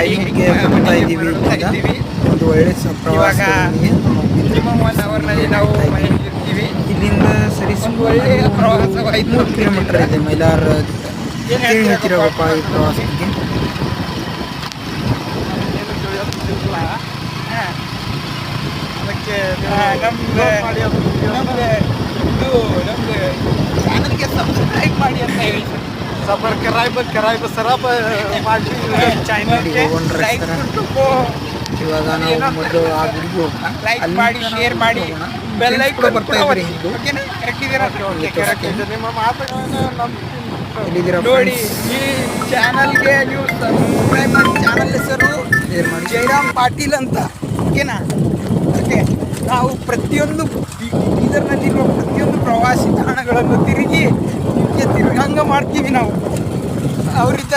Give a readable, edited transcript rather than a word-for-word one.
ಟೈಮಿಗೆ ಬರ್ತಾ ಇದ್ದೀವಿ. ಒಂದು ಒಳ್ಳೆ ಪ್ರವಾಸ ಇಲ್ಲಿಂದ ಸರಿ ಒಳ್ಳೆಯ ಪ್ರವಾಸ 500 ಕಿಲೋಮೀಟರ್ ಇದೆ ಮೈಲಾರ. ಏನು ಹೇಳ್ತೀರಪ್ಪ ಈ ಪ್ರವಾಸಕ್ಕೆ? ಚಾನಲ್ಗೆ ಸಬ್ಸ್ಕ್ರೈಬ್ ಮಾಡಿ ಅಂತ ಹೇಳಿ. ಇವಾಗ ನಾವು ಮೊದಲು ಆ ಗುಡಿಗೆ ಲೈಕ್ ಮಾಡಿ, ಶೇರ್ ಮಾಡಿ, ಬೆಲ್ ಐಕಾನ್ ಬರ್ತಾ ಇದ್ರಿ ನೋಡಿ. ಈ ಚಾನಲ್ಗೆ ನೀವು ಸಬ್ಸ್ಕ್ರೈಬ್ ಮಾಡಿ. ಚಾನಲ್ ಹೆಸರು ಜಯರಾಮ್ ಪಾಟೀಲ್ ಅಂತ, ಓಕೆನಾ? ಓಕೆ, ನಾವು ಪ್ರತಿಯೊಂದು ಬೀದರ್ನಲ್ಲಿರುವ ಪ್ರತಿಯೊಂದು ಪ್ರವಾಸಿ ತಾಣಗಳನ್ನು ತಿರುಗಿ ನಿಮಗೆ ತಿರುಗಂಗ ಮಾಡ್ತೀವಿ ನಾವು. ಅವರಿದ್ದ